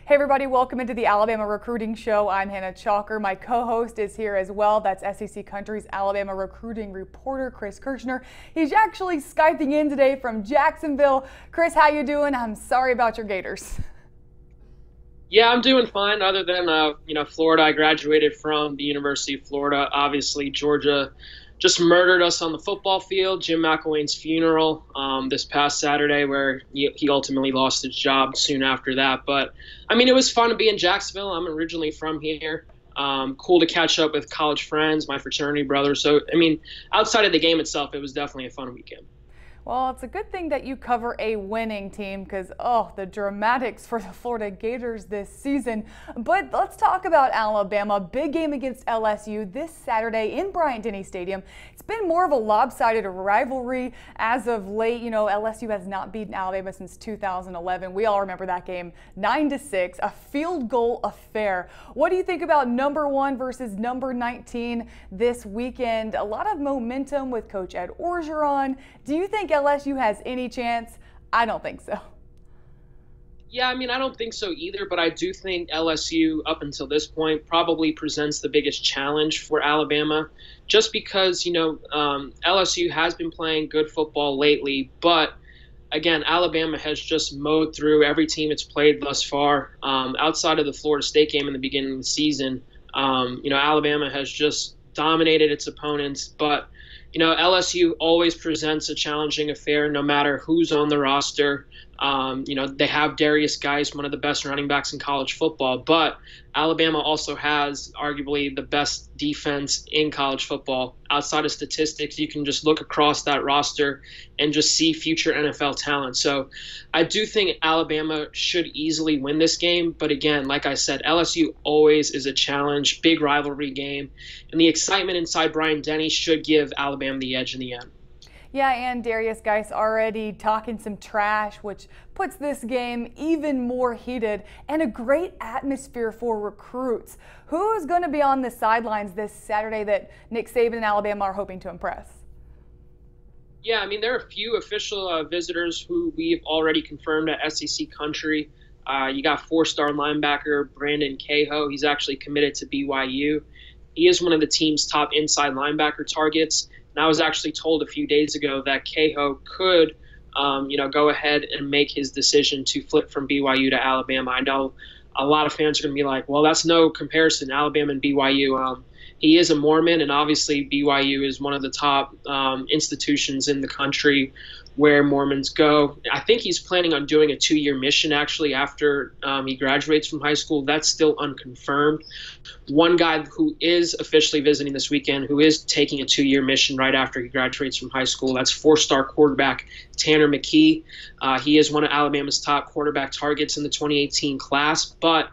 Hey everybody, welcome into the Alabama Recruiting Show. I'm Hannah Chalker. My co-host is here as well. That's SEC Country's Alabama recruiting reporter, Chris Kirchner. He's actually Skyping in today from Jacksonville. Chris, how you doing? I'm sorry about your Gators. Yeah, I'm doing fine. Other than Florida, I graduated from the University of Florida. Obviously, Georgia just murdered us on the football field. Jim McElwain's funeral this past Saturday, where he ultimately lost his job soon after that. But I mean, it was fun to be in Jacksonville. I'm originally from here. Cool to catch up with college friends, my fraternity brothers. So I mean, outside of the game itself, it was definitely a fun weekend. Well, it's a good thing that you cover a winning team because, the dramatics for the Florida Gators this season. But let's talk about Alabama. Big game against LSU this Saturday in Bryant-Denny Stadium. It's been more of a lopsided rivalry as of late. You know, LSU has not beaten Alabama since 2011. We all remember that game, 9-6, a field goal affair. What do you think about number 1 versus number 19 this weekend? A lot of momentum with Coach Ed Orgeron. Do you think LSU has any chance? I don't think so. Yeah, I mean, I don't think so either, but I do think LSU, up until this point, probably presents the biggest challenge for Alabama, just because, LSU has been playing good football lately, but again, Alabama has just mowed through every team it's played thus far. Outside of the Florida State game in the beginning of the season, Alabama has just dominated its opponents, but LSU always presents a challenging affair no matter who's on the roster. They have Darius Geis, one of the best running backs in college football, but Alabama also has arguably the best defense in college football. Outside of statistics, you can just look across that roster and just see future NFL talent. So I do think Alabama should easily win this game. But again, like I said, LSU always is a challenge, big rivalry game. And the excitement inside Bryant-Denny should give Alabama the edge in the end. Yeah, and Darius Geis already talking some trash, which puts this game even more heated and a great atmosphere for recruits. Who's going to be on the sidelines this Saturday that Nick Saban and Alabama are hoping to impress? Yeah, I mean, there are a few official visitors who we've already confirmed at SEC Country. You got 4-star linebacker Brandon Cahoe. He's actually committed to BYU. He is one of the team's top inside linebacker targets. And I was actually told a few days ago that Cahoe could, go ahead and make his decision to flip from BYU to Alabama. I know a lot of fans are going to be like, well, that's no comparison, Alabama and BYU. He is a Mormon, and obviously BYU is one of the top institutions in the country where Mormons go. I think he's planning on doing a 2-year mission actually after he graduates from high school. That's still unconfirmed. One guy who is officially visiting this weekend, who is taking a 2-year mission right after he graduates from high school, that's 4-star quarterback Tanner McKee. He is one of Alabama's top quarterback targets in the 2018 class, but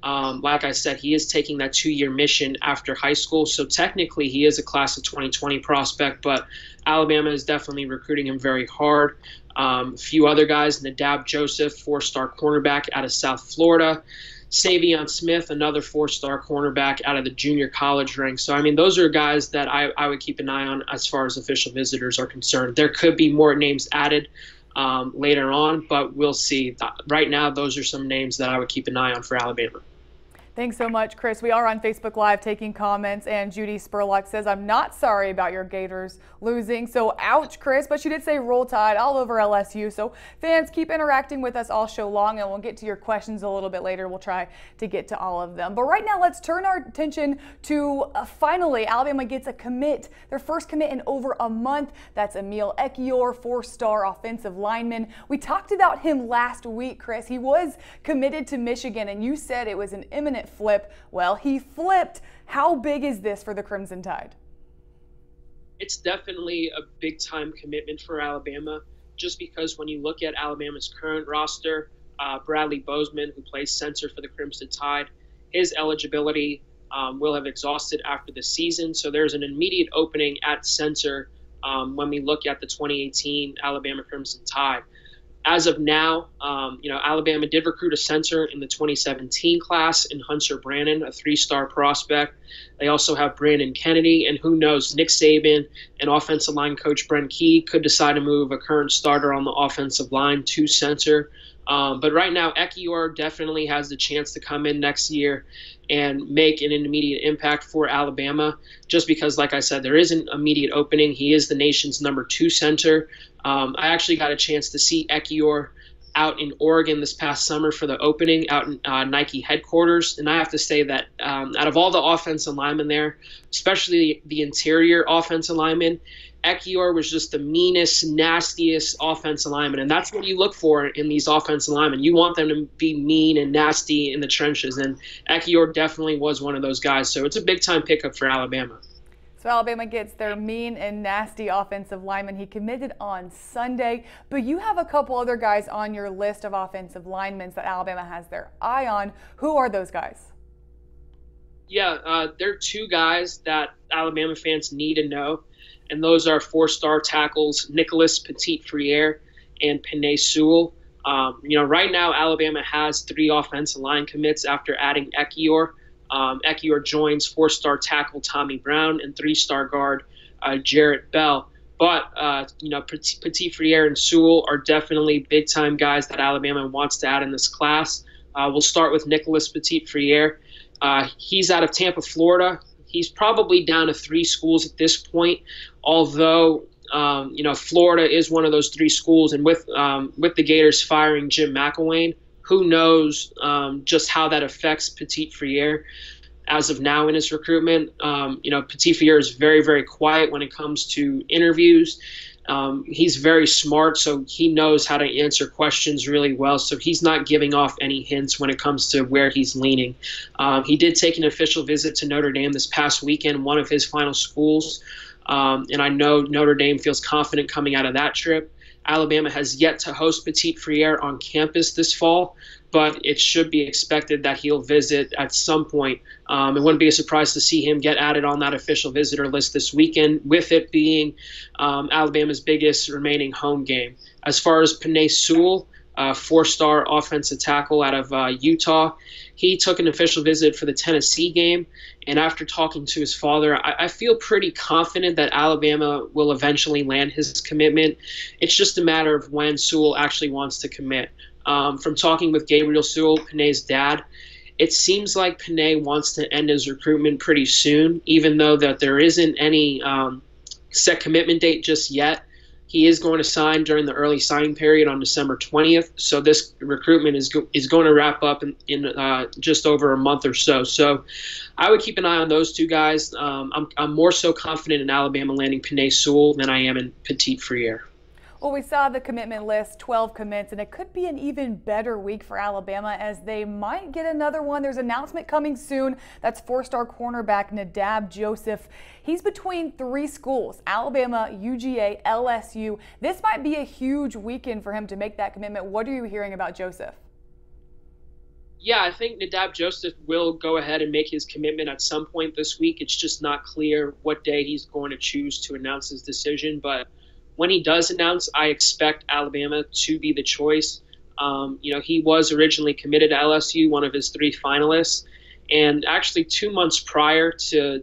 like I said, he is taking that 2-year mission after high school. So technically he is a class of 2020 prospect, but Alabama is definitely recruiting him very hard. A few other guys, Nadab Joseph, 4-star cornerback out of South Florida. Savion Smith, another 4-star cornerback out of the junior college ranks. So, I mean, those are guys that I would keep an eye on as far as official visitors are concerned. There could be more names added later on, but we'll see. Right now, those are some names that I would keep an eye on for Alabama. Thanks so much, Chris. We are on Facebook Live taking comments, and Judy Spurlock says, I'm not sorry about your Gators losing. So, ouch, Chris. But she did say roll tide all over LSU. So, fans, keep interacting with us all show long, and we'll get to your questions a little bit later. We'll try to get to all of them. But right now, let's turn our attention to finally, Alabama gets a commit, their first commit in over a month. That's Emil Ekiyor, 4-star offensive lineman. We talked about him last week, Chris. He was committed to Michigan, and you said it was an imminent flip. Well, he flipped. How big is this for the Crimson Tide? It's definitely a big time commitment for Alabama, just because when you look at Alabama's current roster, Bradley Bozeman, who plays center for the Crimson Tide, his eligibility will have exhausted after the season. So there's an immediate opening at center when we look at the 2018 Alabama Crimson Tide. As of now, Alabama did recruit a center in the 2017 class in Hunter Brannon, a 3-star prospect. They also have Brandon Kennedy, and who knows, Nick Saban and offensive line coach Brent Key could decide to move a current starter on the offensive line to center. But right now, Ekiyor definitely has the chance to come in next year and make an immediate impact for Alabama, just because, like I said, there is an immediate opening. He is the nation's #2 center. I actually got a chance to see Ekiyor out in Oregon this past summer for the opening out in Nike headquarters. And I have to say that out of all the offensive linemen there, especially the interior offensive linemen, Ekiyor was just the meanest, nastiest offensive lineman. And that's what you look for in these offensive linemen. You want them to be mean and nasty in the trenches. And Ekiyor definitely was one of those guys. So it's a big-time pickup for Alabama. So Alabama gets their mean and nasty offensive lineman. He committed on Sunday, but you have a couple other guys on your list of offensive linemen that Alabama has their eye on. Who are those guys? Yeah, there are two guys that Alabama fans need to know, and those are four-star tackles Nicholas Petit-Frere and Penei Sewell. Right now Alabama has 3 offensive line commits after adding Ekiyor. Ekiyor joins 4-star tackle Tommy Brown and 3-star guard Jarrett Bell. But, Petit-Frere and Sewell are definitely big-time guys that Alabama wants to add in this class. We'll start with Nicholas Petit-Frere. He's out of Tampa, Florida. He's probably down to 3 schools at this point, although Florida is one of those 3 schools, and with the Gators firing Jim McElwain, who knows just how that affects Petit-Frere as of now in his recruitment. Petit-Frere is very, very quiet when it comes to interviews. He's very smart, so he knows how to answer questions really well. So he's not giving off any hints when it comes to where he's leaning. He did take an official visit to Notre Dame this past weekend, one of his final schools. And I know Notre Dame feels confident coming out of that trip. Alabama has yet to host Petit-Frere on campus this fall, but it should be expected that he'll visit at some point. It wouldn't be a surprise to see him get added on that official visitor list this weekend, with it being Alabama's biggest remaining home game. As far as Penei Sewell, 4-star offensive tackle out of Utah, he took an official visit for the Tennessee game, and after talking to his father, I feel pretty confident that Alabama will eventually land his commitment. It's just a matter of when Sewell actually wants to commit. From talking with Gabriel Sewell, Penei's dad, it seems like Penei wants to end his recruitment pretty soon, even though that there isn't any set commitment date just yet. He is going to sign during the early signing period on December 20th, so this recruitment is going to wrap up in just over a month or so. So I would keep an eye on those two guys. I'm more so confident in Alabama landing Penei Sewell than I am in Petit-Frere. Well, we saw the commitment list, 12 commits, and it could be an even better week for Alabama as they might get another one. There's an announcement coming soon. That's 4-star cornerback Nadab Joseph. He's between 3 schools, Alabama, UGA, LSU. This might be a huge weekend for him to make that commitment. What are you hearing about Joseph? Yeah, I think Nadab Joseph will go ahead and make his commitment at some point this week. It's just not clear what day he's going to choose to announce his decision, but when he does announce, I expect Alabama to be the choice. He was originally committed to LSU, one of his 3 finalists. And actually 2 months prior to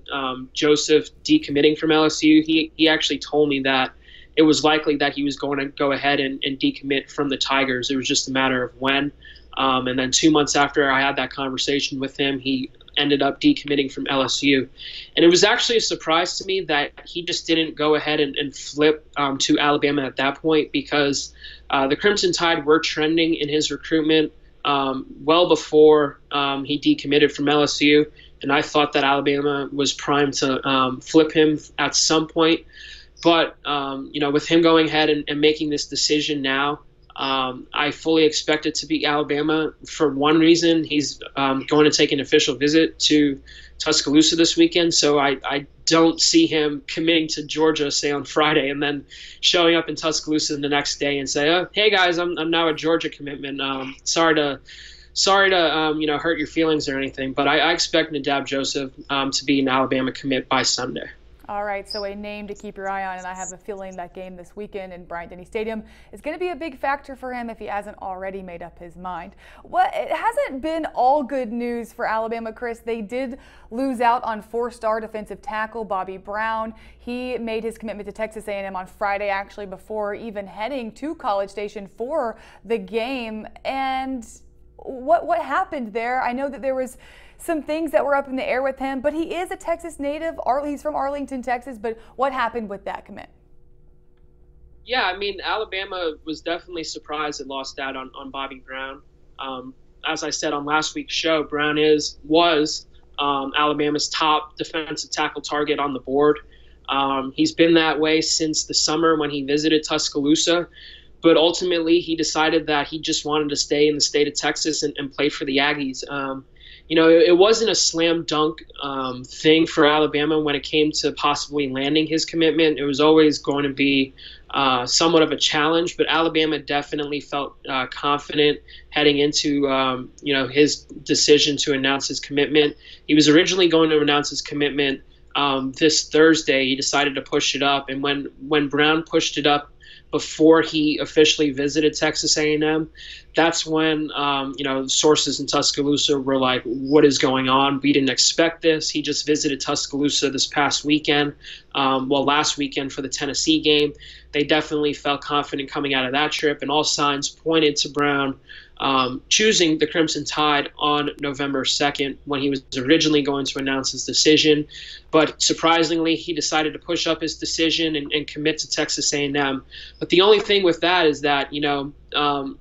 Joseph decommitting from LSU, he actually told me that it was likely that he was going to go ahead and decommit from the Tigers. It was just a matter of when. And then 2 months after I had that conversation with him, he ended up decommitting from LSU. And it was actually a surprise to me that he just didn't go ahead and flip to Alabama at that point, because the Crimson Tide were trending in his recruitment well before he decommitted from LSU. And I thought that Alabama was primed to flip him at some point. But, with him going ahead and making this decision now, I fully expect it to be Alabama for one reason. He's going to take an official visit to Tuscaloosa this weekend, so I don't see him committing to Georgia, say, on Friday, and then showing up in Tuscaloosa the next day and say, "Oh, hey guys, I'm now a Georgia commitment. Sorry to hurt your feelings or anything." But I expect Nadab Joseph to be an Alabama commit by Sunday. All right, so a name to keep your eye on, and I have a feeling that game this weekend in Bryant-Denny Stadium is going to be a big factor for him if he hasn't already made up his mind. Well, it hasn't been all good news for Alabama, Chris. They did lose out on four-star defensive tackle Bobby Brown. He made his commitment to Texas A&M on Friday, actually, before even heading to College Station for the game. And what happened there? I know that there was some things that were up in the air with him, but he is a Texas native. He's from Arlington, Texas. But what happened with that commit? Yeah, I mean, Alabama was definitely surprised it lost out on Bobby Brown. As I said on last week's show, Brown was Alabama's top defensive tackle target on the board. He's been that way since the summer when he visited Tuscaloosa. But ultimately, he decided that he just wanted to stay in the state of Texas and play for the Aggies. It wasn't a slam dunk thing for Alabama when it came to possibly landing his commitment. It was always going to be somewhat of a challenge, but Alabama definitely felt confident heading into his decision to announce his commitment. He was originally going to announce his commitment this Thursday. He decided to push it up, and when Brown pushed it up before he officially visited Texas A&M, that's when sources in Tuscaloosa were like, what is going on? We didn't expect this. He just visited Tuscaloosa this past weekend, last weekend for the Tennessee game. They definitely felt confident coming out of that trip, and all signs pointed to Brown choosing the Crimson Tide on November 2nd when he was originally going to announce his decision. But surprisingly, he decided to push up his decision and commit to Texas A&M. But the only thing with that is that,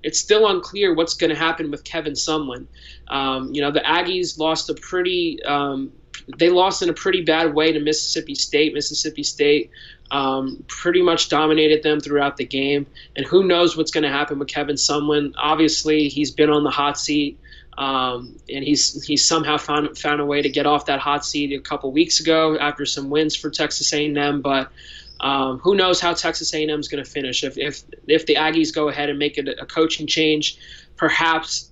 it's still unclear what's going to happen with Kevin Sumlin. The Aggies lost in a pretty bad way to Mississippi State. Mississippi State pretty much dominated them throughout the game. And who knows what's going to happen with Kevin Sumlin. Obviously, he's been on the hot seat, and he's somehow found a way to get off that hot seat a couple weeks ago after some wins for Texas A&M. But who knows how Texas A&M is going to finish. If the Aggies go ahead and make it a coaching change, perhaps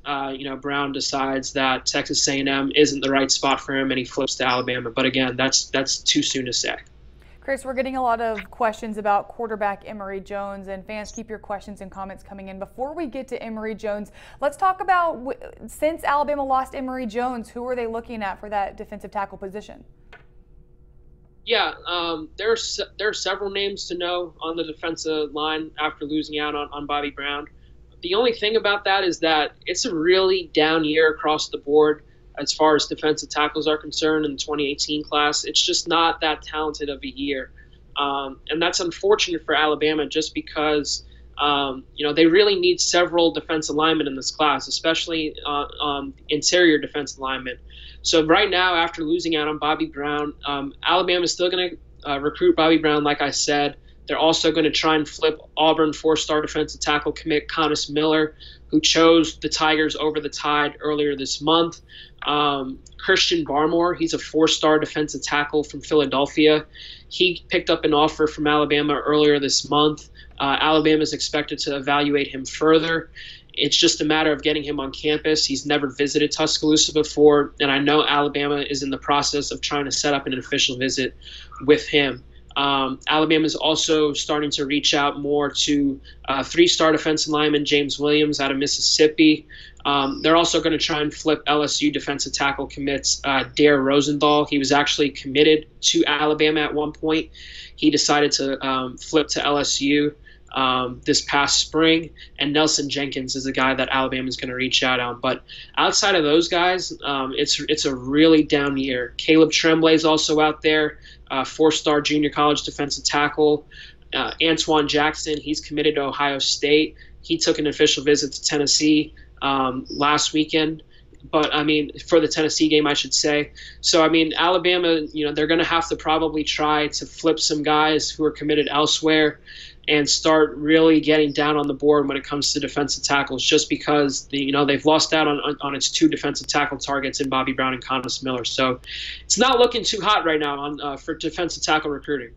Brown decides that Texas A&M isn't the right spot for him and he flips to Alabama. But again, that's too soon to say. Chris, we're getting a lot of questions about quarterback Emory Jones, and fans, keep your questions and comments coming in. Before we get to Emory Jones, let's talk about, since Alabama lost Emory Jones, who are they looking at for that defensive tackle position? Yeah, there are several names to know on the defensive line after losing out on Bobby Brown. The only thing about that is that it's a really down year across the board as far as defensive tackles are concerned in the 2018 class. It's just not that talented of a year. And that's unfortunate for Alabama just because, they really need several defensive linemen in this class, especially interior defensive linemen. So right now, after losing out on Bobby Brown, Alabama's still going to recruit Bobby Brown, like I said. They're also going to try and flip Auburn four-star defensive tackle commit Connis Miller, who chose the Tigers over the Tide earlier this month. Christian Barmore, he's a four-star defensive tackle from Philadelphia. He picked up an offer from Alabama earlier this month. Alabama is expected to evaluate him further. It's just a matter of getting him on campus. He's never visited Tuscaloosa before, and I know Alabama is in the process of trying to set up an official visit with him. Alabama is also starting to reach out more to three-star defensive lineman James Williams out of Mississippi. They're also going to try and flip LSU defensive tackle commits Dare Rosenthal. He was actually committed to Alabama at one point. He decided to flip to LSU this past spring, and Nelson Jenkins is a guy that Alabama is going to reach out on. But outside of those guys, it's a really down year. Caleb Tremblay is also out there, four-star junior college defensive tackle. Antoine Jackson, he's committed to Ohio State. He took an official visit to Tennessee last weekend. But, for the Tennessee game, I should say. So, Alabama, they're going to have to probably try to flip some guys who are committed elsewhere and start really getting down on the board when it comes to defensive tackles, just because they've lost out on its two defensive tackle targets in Bobby Brown and Connis Miller. So it's not looking too hot right now for defensive tackle recruiting.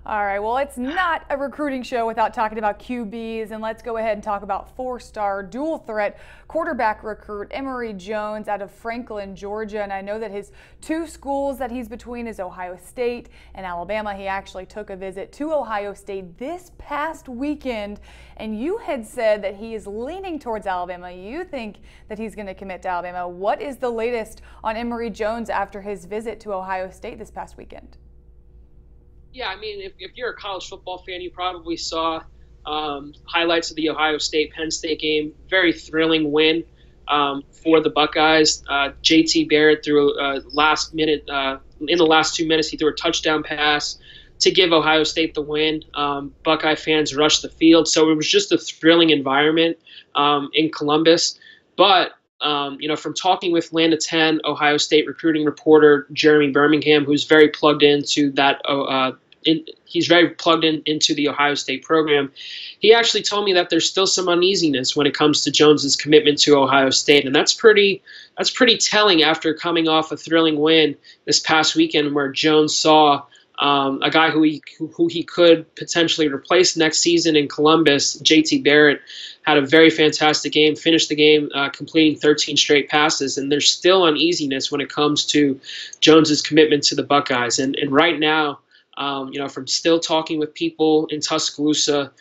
All right, well, it's not a recruiting show without talking about QBs, and let's go ahead and talk about four-star dual threat quarterback recruit Emory Jones out of Franklin, Georgia. And I know that his two schools that he's between is Ohio State and Alabama. He actually took a visit to Ohio State this past weekend, and you had said that he is leaning towards Alabama. You think that he's going to commit to Alabama. What is the latest on Emory Jones after his visit to Ohio State this past weekend? Yeah, I mean, if you're a college football fan, you probably saw highlights of the Ohio State-Penn State game. Very thrilling win for the Buckeyes. J.T. Barrett threw a last minute, in the last 2 minutes, he threw a touchdown pass to give Ohio State the win. Buckeye fans rushed the field. So it was just a thrilling environment in Columbus. But from talking with Landa 10, Ohio State recruiting reporter Jeremy Birmingham, who's very plugged into that, he's very plugged into the Ohio State program. He actually told me that there's still some uneasiness when it comes to Jones's commitment to Ohio State, and that's pretty telling after coming off a thrilling win this past weekend, where Jones saw a guy who he could potentially replace next season in Columbus. J.T. Barrett had a very fantastic game, finished the game completing 13 straight passes, and there's still uneasiness when it comes to Jones's commitment to the Buckeyes. And right now, from still talking with people in Tuscaloosa,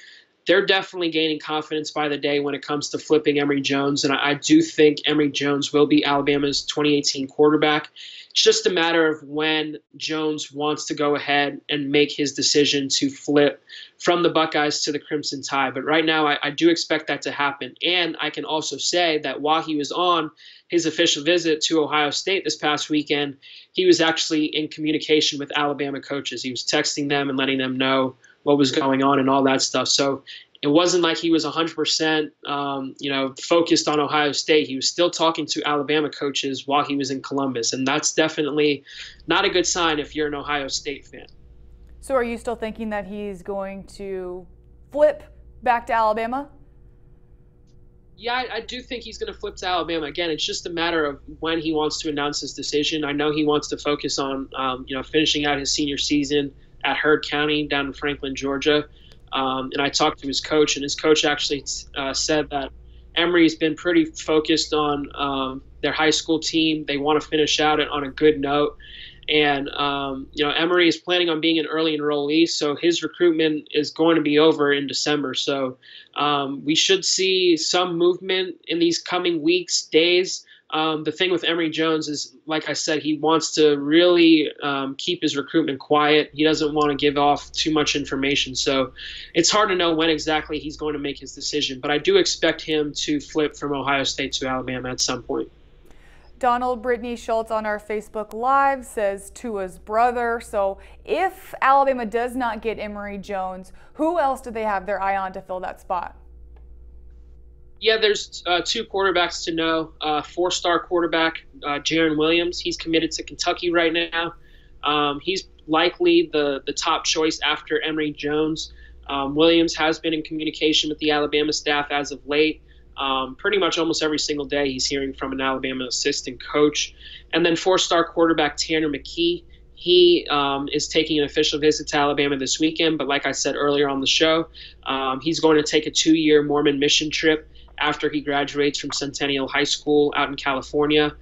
they're definitely gaining confidence by the day when it comes to flipping Emory Jones, and I do think Emory Jones will be Alabama's 2018 quarterback. It's just a matter of when Jones wants to go ahead and make his decision to flip from the Buckeyes to the Crimson Tide. But right now, I do expect that to happen. And I can also say that while he was on his official visit to Ohio State this past weekend, he was actually in communication with Alabama coaches. He was texting them and letting them know what was going on and all that stuff. So it wasn't like he was 100%, focused on Ohio State. He was still talking to Alabama coaches while he was in Columbus, and that's definitely not a good sign if you're an Ohio State fan. So are you still thinking that he's going to flip back to Alabama? Yeah, I do think he's going to flip to Alabama. Again, it's just a matter of when he wants to announce his decision. I know he wants to focus on, finishing out his senior season at Heard County down in Franklin, Georgia. And I talked to his coach, and his coach actually said that Emory's been pretty focused on their high school team. They want to finish out on a good note. And, Emory is planning on being an early enrollee, so his recruitment is going to be over in December. So we should see some movement in these coming weeks, days. The thing with Emory Jones is, like I said, he wants to really keep his recruitment quiet. He doesn't want to give off too much information. So it's hard to know when exactly he's going to make his decision. But I do expect him to flip from Ohio State to Alabama at some point. Donald Brittany Schultz on our Facebook Live says Tua's brother. So if Alabama does not get Emory Jones, who else do they have their eye on to fill that spot? Yeah, there's two quarterbacks to know. Four-star quarterback Jarren Williams. He's committed to Kentucky right now. He's likely the top choice after Emory Jones. Williams has been in communication with the Alabama staff as of late. Pretty much almost every single day he's hearing from an Alabama assistant coach. And then four-star quarterback Tanner McKee. He is taking an official visit to Alabama this weekend, but like I said earlier on the show, he's going to take a 2-year Mormon mission trip after he graduates from Centennial High School out in California.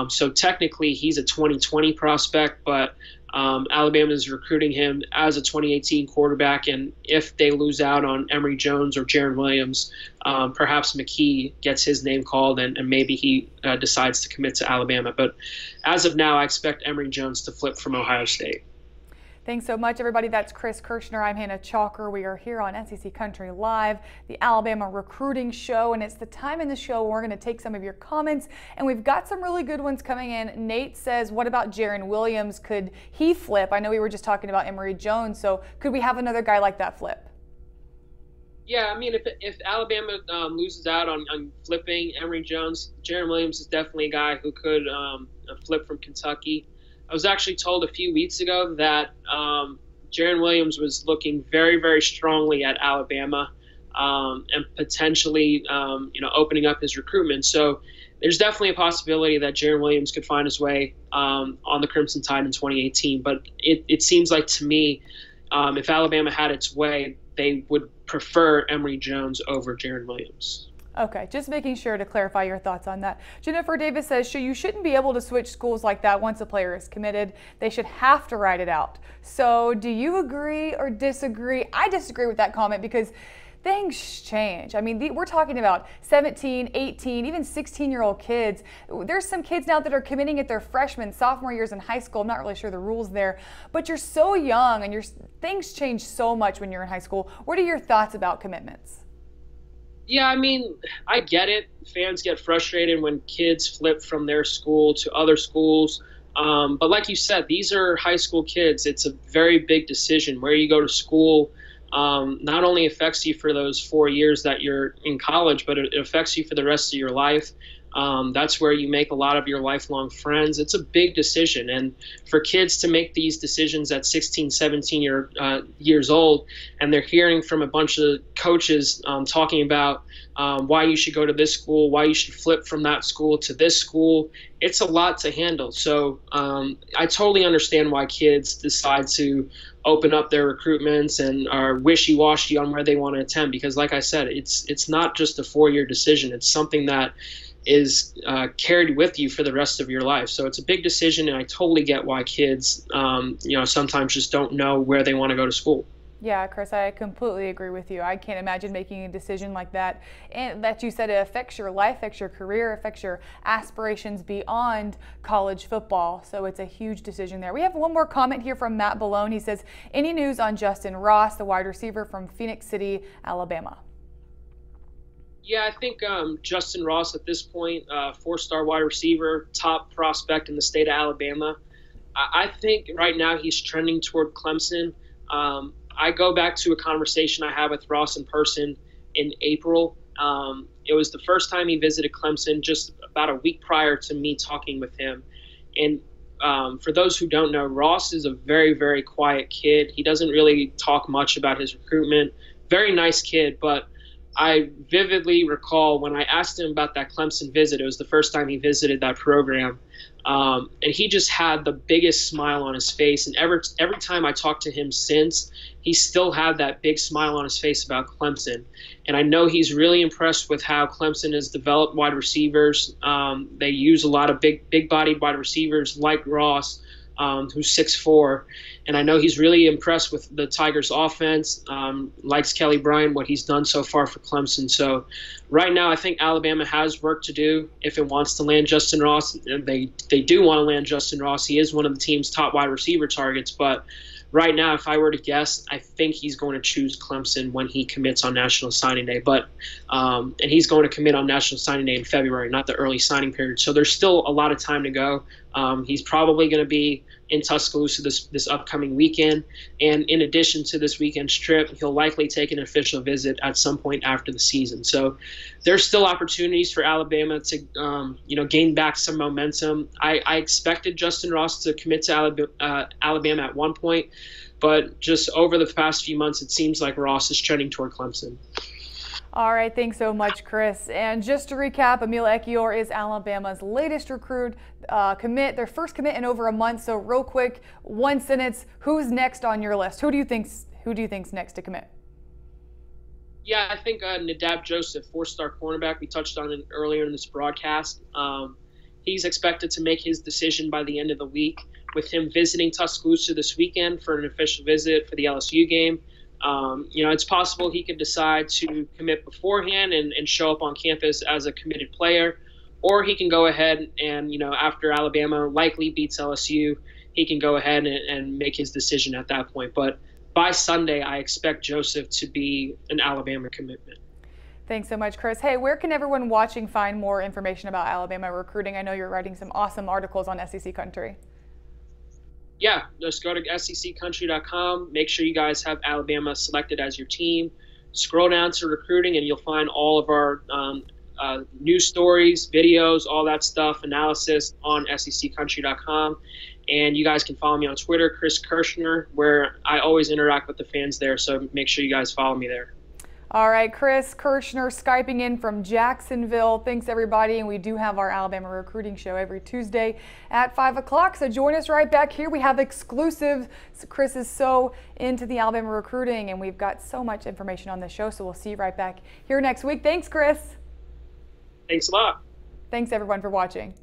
So technically he's a 2020 prospect, but Alabama is recruiting him as a 2018 quarterback, and if they lose out on Emory Jones or Jarren Williams, perhaps McKee gets his name called and maybe he decides to commit to Alabama. But as of now, I expect Emory Jones to flip from Ohio State. Thanks so much, everybody. That's Chris Kirschner. I'm Hannah Chalker. We are here on SEC Country Live, the Alabama recruiting show, and it's the time in the show where we're going to take some of your comments, and we've got some really good ones coming in. Nate says, what about Jarren Williams? Could he flip? I know we were just talking about Emory Jones, so could we have another guy like that flip? Yeah, I mean, if Alabama loses out on flipping Emory Jones, Jarren Williams is definitely a guy who could flip from Kentucky. I was actually told a few weeks ago that Jarren Williams was looking very, very strongly at Alabama and potentially, opening up his recruitment. So there's definitely a possibility that Jarren Williams could find his way on the Crimson Tide in 2018. But it seems like to me if Alabama had its way, they would prefer Emory Jones over Jaron Williams. Okay, just making sure to clarify your thoughts on that. Jennifer Davis says you shouldn't be able to switch schools like that once a player is committed. They should have to ride it out. So do you agree or disagree? I disagree with that comment because things change. I mean, we're talking about 17, 18, even 16-year-old kids. There's some kids now that are committing at their freshman, sophomore years in high school. I'm not really sure the rules there, but you're so young and things change so much when you're in high school. What are your thoughts about commitments? Yeah, I mean, I get it. Fans get frustrated when kids flip from their school to other schools. But like you said, these are high school kids. It's a very big decision. Where you go to school not only affects you for those 4 years that you're in college, but it affects you for the rest of your life. That's where you make a lot of your lifelong friends. It's a big decision. And for kids to make these decisions at 16, 17 years old, and they're hearing from a bunch of coaches talking about why you should go to this school, why you should flip from that school to this school, it's a lot to handle. So I totally understand why kids decide to open up their recruitments and are wishy-washy on where they want to attend, because like I said, it's not just a 4-year decision. It's something that is carried with you for the rest of your life. So it's a big decision, and I totally get why kids, sometimes just don't know where they want to go to school. Yeah, Chris, I completely agree with you. I can't imagine making a decision like that. And that you said it affects your life, affects your career, affects your aspirations beyond college football. So it's a huge decision there. We have one more comment here from Matt Balone. He says, any news on Justin Ross, the wide receiver from Phoenix City, Alabama? Yeah, I think Justin Ross at this point, 4-star wide receiver, top prospect in the state of Alabama. I think right now he's trending toward Clemson. I go back to a conversation I had with Ross in person in April. It was the first time he visited Clemson, just about a week prior to me talking with him. And for those who don't know, Ross is a very, very quiet kid. He doesn't really talk much about his recruitment. Very nice kid, but I vividly recall when I asked him about that Clemson visit, it was the first time he visited that program, and he just had the biggest smile on his face. And every time I talked to him since, he still had that big smile on his face about Clemson. And I know he's really impressed with how Clemson has developed wide receivers. They use a lot of big-bodied wide receivers like Ross, who's 6'4", and I know he's really impressed with the Tigers' offense, likes Kelly Bryant, what he's done so far for Clemson. So right now I think Alabama has work to do if it wants to land Justin Ross. And they do want to land Justin Ross. He is one of the team's top wide receiver targets, but right now, if I were to guess, I think he's going to choose Clemson when he commits on National Signing Day. But and he's going to commit on National Signing Day in February, not the early signing period. So there's still a lot of time to go. He's probably going to be in Tuscaloosa this upcoming weekend. And in addition to this weekend's trip, he'll likely take an official visit at some point after the season. So there's still opportunities for Alabama to gain back some momentum. I expected Justin Ross to commit to Alabama at one point, but just over the past few months, it seems like Ross is trending toward Clemson. All right, thanks so much, Chris. And just to recap, Emil Ekiyor is Alabama's latest recruit commit, their first commit in over a month. So real quick, one sentence, who's next on your list? Who do you think's next to commit? Yeah, I think Nadab Joseph, 4-star cornerback. We touched on it earlier in this broadcast. He's expected to make his decision by the end of the week, with him visiting Tuscaloosa this weekend for an official visit for the LSU game. It's possible he could decide to commit beforehand and show up on campus as a committed player, or he can go ahead and, after Alabama likely beats LSU, he can go ahead and make his decision at that point. But by Sunday, I expect Joseph to be an Alabama commitment. Thanks so much, Chris. Hey, where can everyone watching find more information about Alabama recruiting? I know you're writing some awesome articles on SEC Country. Yeah, just go to SECcountry.com. Make sure you guys have Alabama selected as your team. Scroll down to recruiting, and you'll find all of our news stories, videos, all that stuff, analysis on SECcountry.com. And you guys can follow me on Twitter, Chris Kirschner, where I always interact with the fans there. So make sure you guys follow me there. All right, Chris Kirschner Skyping in from Jacksonville. Thanks, everybody. And we do have our Alabama recruiting show every Tuesday at 5 o'clock. So join us right back here. We have exclusives. Chris is so into the Alabama recruiting, and we've got so much information on the show. So we'll see you right back here next week. Thanks, Chris. Thanks a lot. Thanks, everyone, for watching.